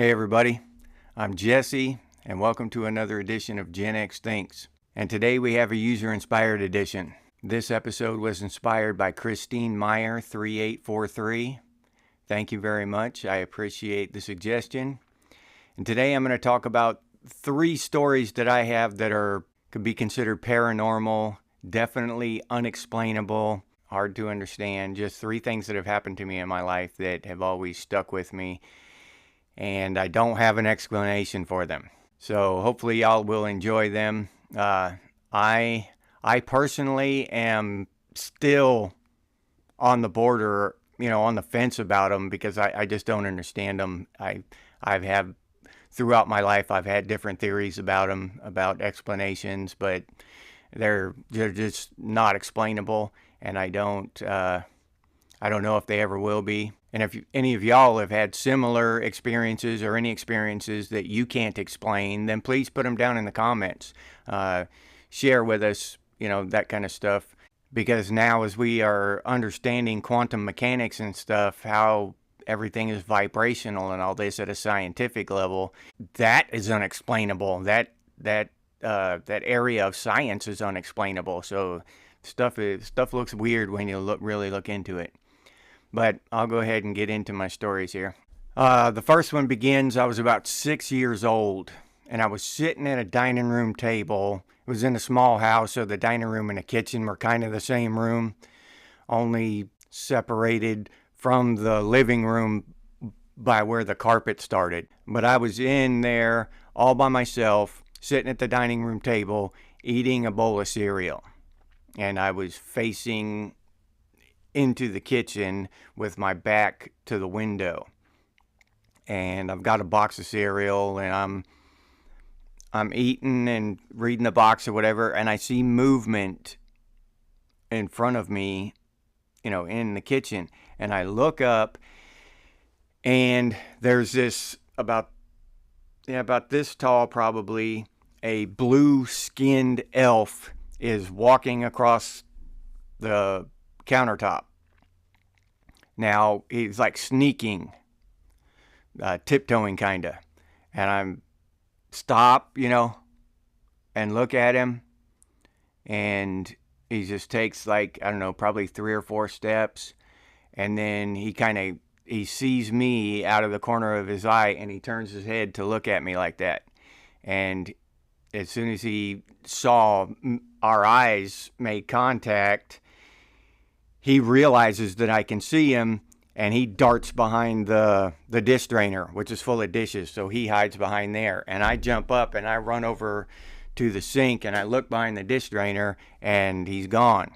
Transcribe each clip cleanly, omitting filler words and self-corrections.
Hey everybody, I'm Jesse, and welcome to another edition of Gen X Thinks. And today we have a user-inspired edition. This episode was inspired by Christine Meyer 3843. Thank you very much. I appreciate the suggestion. And today I'm going to talk about 3 stories that I have that could be considered paranormal, definitely unexplainable, hard to understand. Just 3 things that have happened to me in my life that have always stuck with me. And I don't have an explanation for them. So hopefully y'all will enjoy them. I personally am still on the border, on the fence about them because I just don't understand them. Throughout my life, I've had different theories about them, about explanations, but they're just not explainable, and I don't know if they ever will be. And if any of y'all have had similar experiences or any experiences that you can't explain, then please put them down in the comments. Share with us, that kind of stuff. Because now as we are understanding quantum mechanics and stuff, how everything is vibrational and all this at a scientific level, that is unexplainable. That area of science is unexplainable. So stuff looks weird when you really look into it. But I'll go ahead and get into my stories here. The first one begins, I was about 6 years old, and I was sitting at a dining room table. It was in a small house, so the dining room and the kitchen were kind of the same room, only separated from the living room by where the carpet started. But I was in there all by myself, sitting at the dining room table, eating a bowl of cereal. And I was facing into the kitchen with my back to the window, and I've got a box of cereal, and I'm eating and reading the box or whatever, and I see movement in front of me, in the kitchen, and I look up, and there's this about this tall, probably, a blue-skinned elf is walking across the countertop. Now he's like sneaking, tiptoeing kinda, and I'm stop, and look at him, and he just takes probably 3 or 4 steps, and then he sees me out of the corner of his eye, and he turns his head to look at me like that. And as soon as he saw our eyes make contact, he realizes that I can see him, and he darts behind the dish drainer, which is full of dishes, so he hides behind there. And I jump up, and I run over to the sink, and I look behind the dish drainer, and he's gone.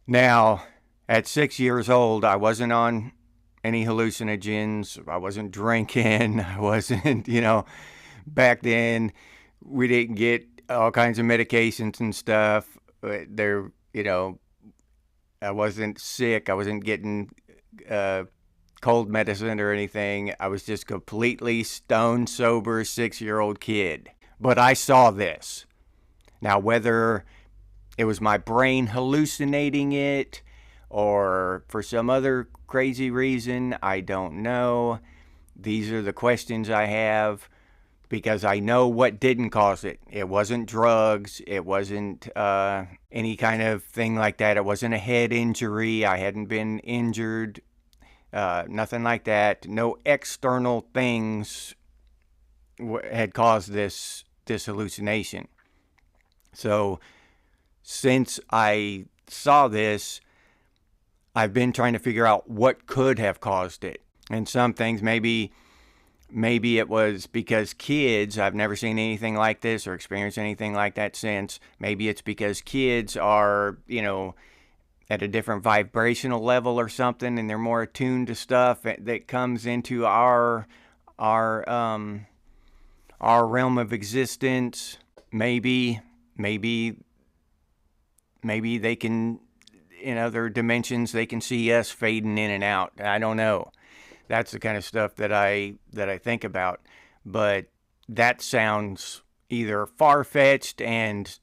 Now, at 6 years old, I wasn't on any hallucinogens. I wasn't drinking. I wasn't, back then, we didn't get all kinds of medications and stuff. I wasn't sick. I wasn't getting cold medicine or anything. I was just completely stone sober 6-year-old kid. But I saw this. Now, whether it was my brain hallucinating it or for some other crazy reason, I don't know. These are the questions I have, because I know what didn't cause it. It wasn't drugs. It wasn't any kind of thing like that. It wasn't a head injury. I hadn't been injured. Nothing like that. No external things had caused this hallucination. So since I saw this, I've been trying to figure out what could have caused it. And some things, maybe it was because kids, I've never seen anything like this or experienced anything like that since. Maybe it's because kids are, at a different vibrational level or something, and they're more attuned to stuff that comes into our realm of existence. Maybe they can, in other dimensions, they can see us fading in and out. I don't know. That's the kind of stuff that I think about. But that sounds either far-fetched and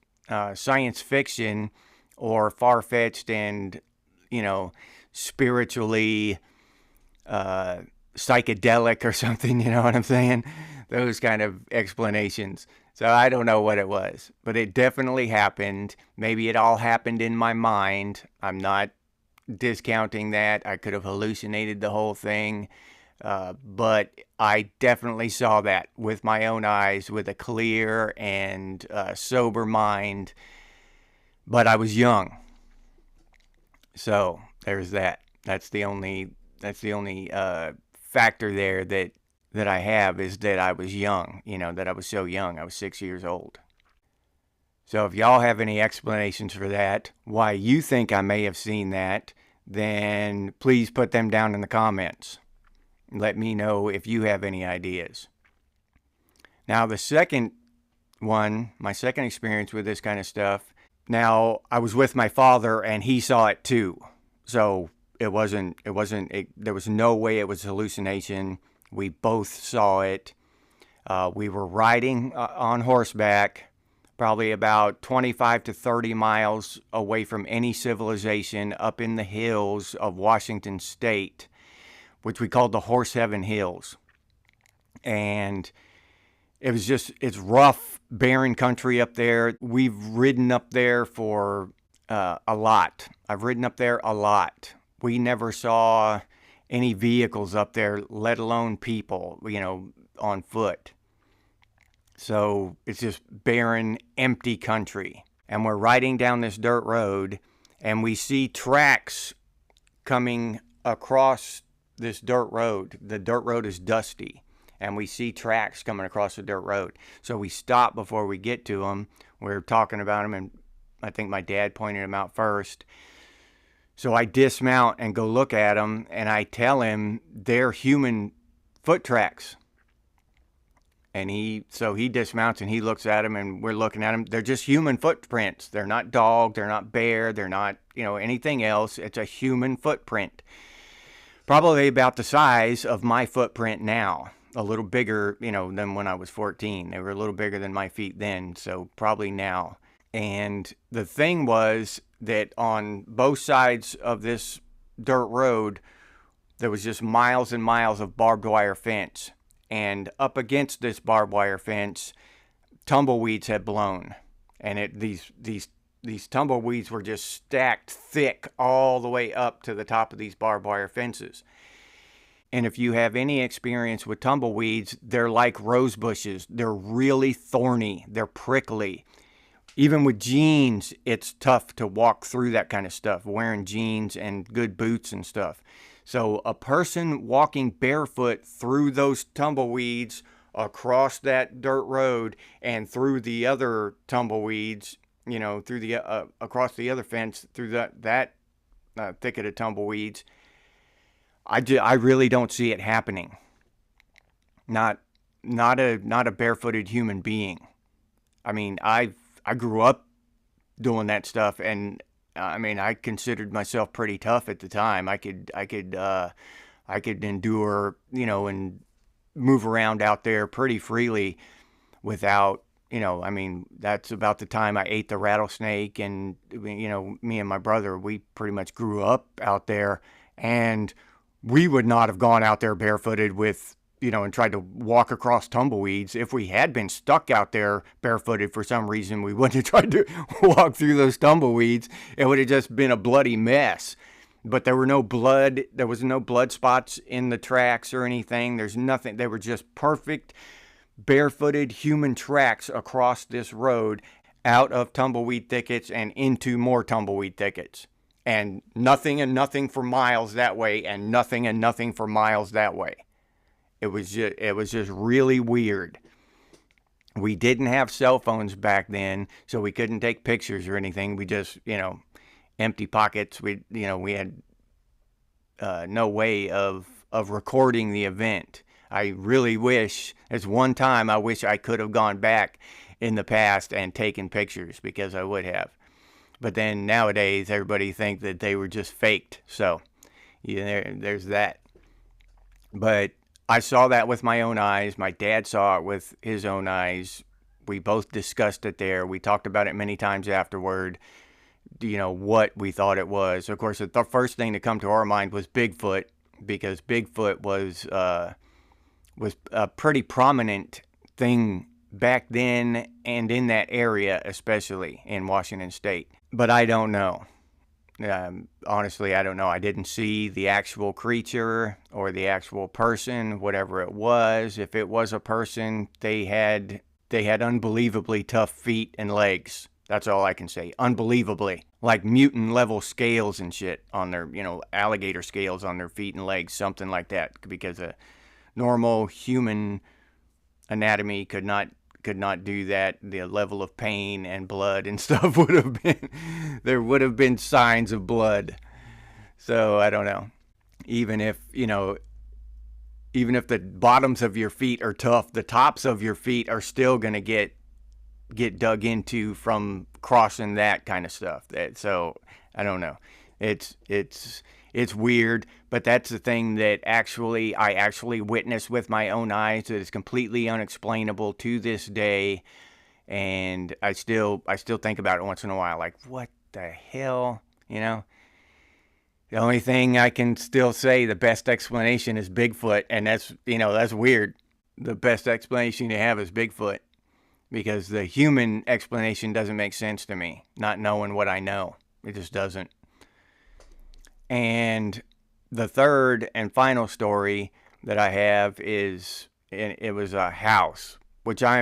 science fiction, or far-fetched and, spiritually psychedelic or something, you know what I'm saying? Those kind of explanations. So I don't know what it was, but it definitely happened. Maybe it all happened in my mind. I'm not discounting that. I could have hallucinated the whole thing. But I definitely saw that with my own eyes, with a clear and sober mind. But I was young, so there's that. That's the only factor there that I have, is that I was young. You know, that I was so young. I was 6 years old. So if y'all have any explanations for that, why you think I may have seen that, then please put them down in the comments. Let me know if you have any ideas. Now, the second one, my second experience with this kind of stuff, now I was with my father and he saw it too. So there was no way it was hallucination. We both saw it. We were riding on horseback, probably about 25 to 30 miles away from any civilization, up in the hills of Washington State, which we called the Horse Heaven Hills. And it's rough, barren country up there. We've ridden up there for a lot. I've ridden up there a lot. We never saw any vehicles up there, let alone people, on foot. So it's just barren, empty country. And we're riding down this dirt road, and we see tracks coming across this dirt road. The dirt road is dusty, and we see tracks coming across the dirt road. So we stop before we get to them. We're talking about them, and I think my dad pointed them out first. So I dismount and go look at them, and I tell him they're human foot tracks. And he dismounts and he looks at them, and we're looking at them. They're just human footprints. They're not dog. They're not bear. They're not, anything else. It's a human footprint. Probably about the size of my footprint now. A little bigger, than when I was 14. They were a little bigger than my feet then, so probably now. And the thing was that on both sides of this dirt road, there was just miles and miles of barbed wire fence. And up against this barbed wire fence, tumbleweeds had blown. And these tumbleweeds were just stacked thick all the way up to the top of these barbed wire fences. And if you have any experience with tumbleweeds, they're like rose bushes. They're really thorny. They're prickly. Even with jeans, it's tough to walk through that kind of stuff, wearing jeans and good boots and stuff. So a person walking barefoot through those tumbleweeds, across that dirt road, and through the other tumbleweeds, through the across the other fence, through that thicket of tumbleweeds, I really don't see it happening. Not a barefooted human being. I mean, I grew up doing that stuff, and I considered myself pretty tough at the time. I could endure, and move around out there pretty freely without, that's about the time I ate the rattlesnake. And, me and my brother, we pretty much grew up out there, and we would not have gone out there barefooted with, and tried to walk across tumbleweeds. If we had been stuck out there barefooted for some reason, we wouldn't have tried to walk through those tumbleweeds. It would have just been a bloody mess. But there was no blood spots in the tracks or anything. There's nothing. They were just perfect barefooted human tracks across this road, out of tumbleweed thickets and into more tumbleweed thickets. And nothing for miles that way, and nothing for miles that way. It was just really weird. We didn't have cell phones back then, so we couldn't take pictures or anything. We just, empty pockets. We had no way of recording the event. I really wish, there's one time I wish I could have gone back in the past and taken pictures, because I would have. But then nowadays, everybody thinks that they were just faked. So, there's that. But I saw that with my own eyes. My dad saw it with his own eyes. We both discussed it there. We talked about it many times afterward, what we thought it was. Of course, the first thing to come to our mind was Bigfoot. because Bigfoot was a pretty prominent thing back then, and in that area, especially in Washington State. But I don't know. Honestly, I don't know. I didn't see the actual creature or the actual person, whatever it was. If it was a person, they had unbelievably tough feet and legs. That's all I can say. Unbelievably. Like mutant level scales and shit on their, alligator scales on their feet and legs, something like that. Because a normal human anatomy could not do that. The level of pain and blood and stuff there would have been signs of blood. So I don't know. Even if the bottoms of your feet are tough, the tops of your feet are still going to get dug into from crossing that kind of stuff. So I don't know. It's weird, but that's the thing that I actually witnessed with my own eyes. That is completely unexplainable to this day, and I still think about it once in a while. Like, what the hell, The only thing I can still say, the best explanation is Bigfoot, and that's weird. The best explanation you have is Bigfoot, because the human explanation doesn't make sense to me. Not knowing what I know, it just doesn't. And the third and final story that I have is, it was a house, which I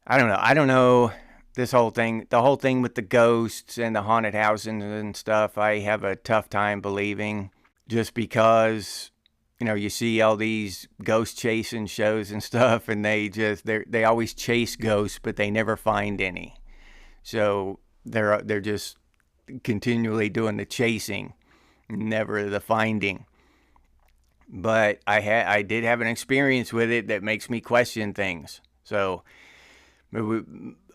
don't know the whole thing with the ghosts and the haunted houses and stuff. I have a tough time believing, just because, you see all these ghost chasing shows and stuff, and they always chase ghosts, but they never find any. So they're just continually doing the chasing, never the finding. But I did have an experience with it that makes me question things. So we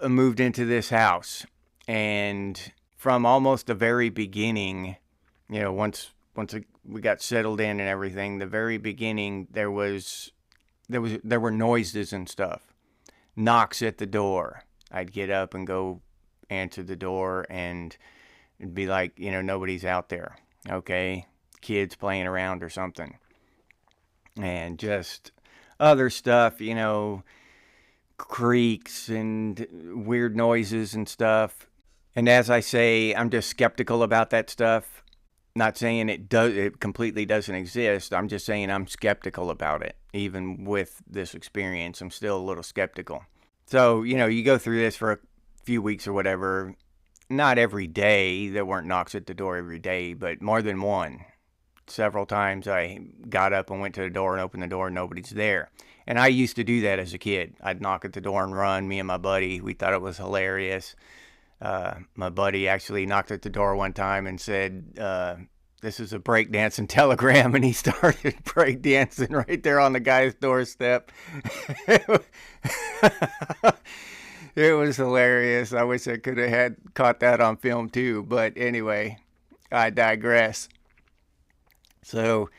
moved into this house, and from almost the very beginning, once we got settled in and everything, the very beginning, there were noises and stuff, knocks at the door. I'd get up and go answer the door, and it'd be like, nobody's out there. Okay, kids playing around or something. And just other stuff, creaks and weird noises and stuff. And as I say, I'm just skeptical about that stuff. Not saying it completely doesn't exist. I'm just saying I'm skeptical about it. Even with this experience, I'm still a little skeptical. So, you go through this for a few weeks or whatever. Not every day. There weren't knocks at the door every day, but more than one. Several times I got up and went to the door and opened the door and nobody's there. And I used to do that as a kid. I'd knock at the door and run. Me and my buddy, we thought it was hilarious. My buddy actually knocked at the door one time and said, this is a breakdancing telegram, and he started breakdancing right there on the guy's doorstep. It was hilarious. I wish I could have caught that on film too. But anyway, I digress. So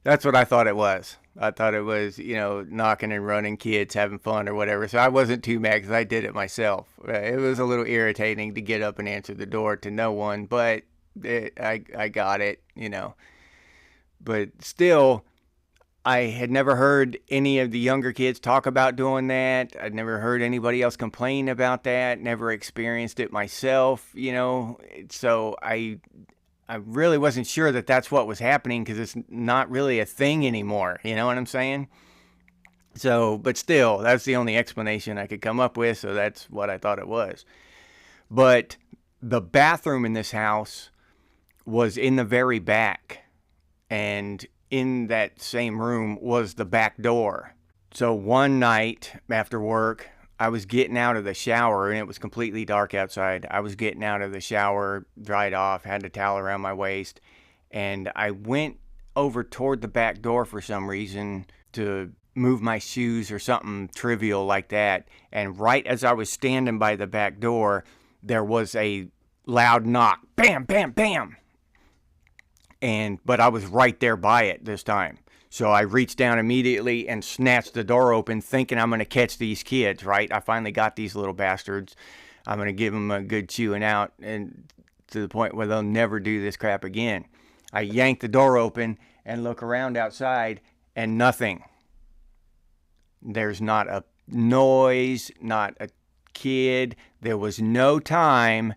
that's what I thought it was. I thought it was, knocking and running kids having fun or whatever. So I wasn't too mad because I did it myself. It was a little irritating to get up and answer the door to no one, but I got it, But still, I had never heard any of the younger kids talk about doing that. I'd never heard anybody else complain about that. Never experienced it myself, So I really wasn't sure that that's what was happening, because it's not really a thing anymore. You know what I'm saying? So, but still, that's the only explanation I could come up with. So that's what I thought it was. But the bathroom in this house was in the very back, and in that same room was the back door. So one night after work, I was getting out of the shower, and it was completely dark outside. I was getting out of the shower, dried off, had a towel around my waist, and I went over toward the back door for some reason to move my shoes or something trivial like that. And right as I was standing by the back door, there was a loud knock. Bam, bam, bam. But I was right there by it this time. So I reached down immediately and snatched the door open, thinking I'm going to catch these kids, right? I finally got these little bastards. I'm going to give them a good chewing out, and to the point where they'll never do this crap again. I yank the door open and look around outside, and nothing. There's not a noise, not a kid. There was no time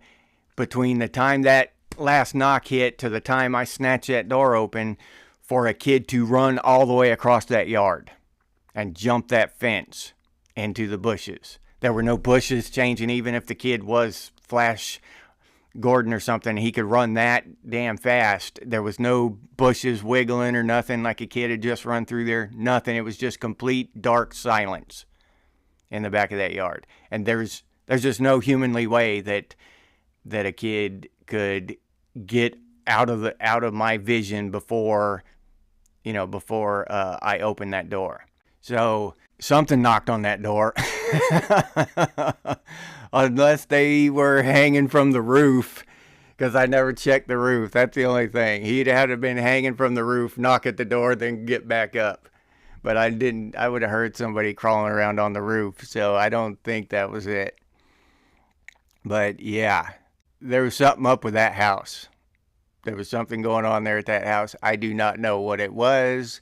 between the time that last knock hit to the time I snatched that door open for a kid to run all the way across that yard and jump that fence into the bushes. There were no bushes changing. Even if the kid was Flash Gordon or something, he could run that damn fast. There was no bushes wiggling or nothing like a kid had just run through there. Nothing. It was just complete dark silence in the back of that yard. And there's just no humanly way that a kid could get out of my vision before I opened that door. So something knocked on that door. Unless they were hanging from the roof, because I never checked the roof. That's the only thing. He'd have been hanging from the roof, knock at the door, then get back up. But I didn't. I would have heard somebody crawling around on the roof, so I don't think that was it. But yeah, there was something up with that house. There was something going on there at that house. I do not know what it was,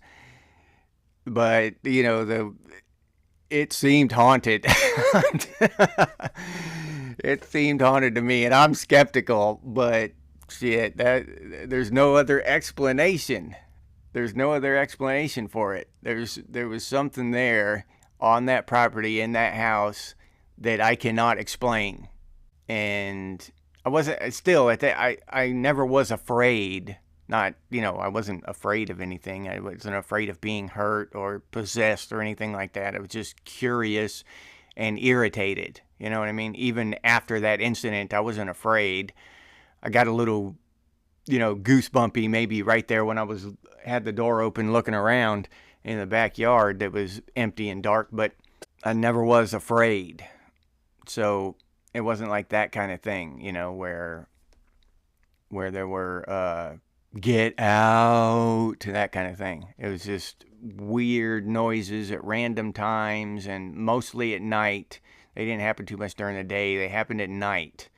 but it seemed haunted. It seemed haunted to me, and I'm skeptical, but shit, there's no other explanation. There's no other explanation for it. There was something there on that property in that house that I cannot explain. And I wasn't still at that. I never was afraid. Not, I wasn't afraid of anything. I wasn't afraid of being hurt or possessed or anything like that. I was just curious and irritated. You know what I mean? Even after that incident, I wasn't afraid. I got a little, goosebumpy maybe right there when I had the door open looking around in the backyard that was empty and dark, but I never was afraid. So it wasn't like that kind of thing, where there were get out, that kind of thing. It was just weird noises at random times and mostly at night. They didn't happen too much during the day. They happened at night,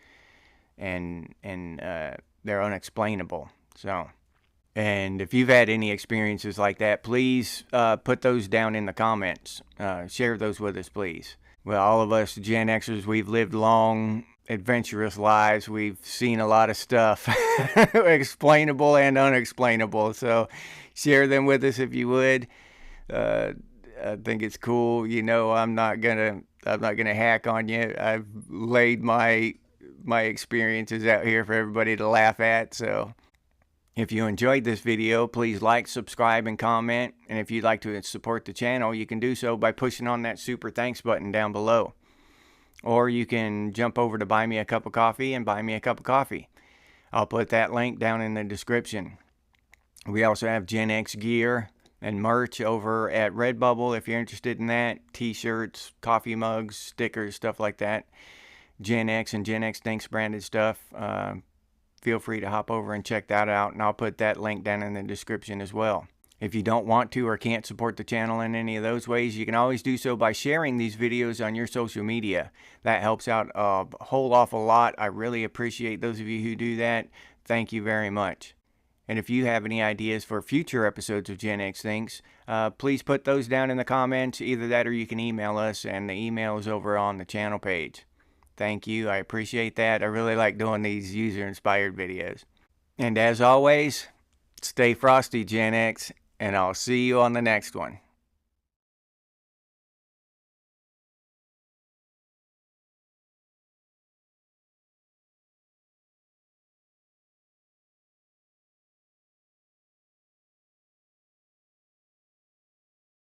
and they're unexplainable. So, and if you've had any experiences like that, please put those down in the comments. Share those with us, please. Well, all of us Gen Xers, we've lived long, adventurous lives. We've seen a lot of stuff, explainable and unexplainable. So share them with us if you would. I think it's cool. I'm not gonna hack on you. I've laid my experiences out here for everybody to laugh at. So if you enjoyed this video, please like, subscribe, and comment. And if you'd like to support the channel, you can do so by pushing on that super thanks button down below. Or you can jump over to Buy Me a Cup of Coffee and buy me a cup of coffee. I'll put that link down in the description. We also have Gen-X gear and merch over at Redbubble if you're interested in that. T-shirts, coffee mugs, stickers, stuff like that. Gen-X and Gen-X Thanks branded stuff. Feel free to hop over and check that out, and I'll put that link down in the description as well. If you don't want to or can't support the channel in any of those ways, you can always do so by sharing these videos on your social media. That helps out a whole awful lot. I really appreciate those of you who do that. Thank you very much. And if you have any ideas for future episodes of Gen X Thinks, please put those down in the comments. Either that or you can email us, and the email is over on the channel page. Thank you. I appreciate that. I really like doing these user-inspired videos. And as always, stay frosty, Gen X, and I'll see you on the next one.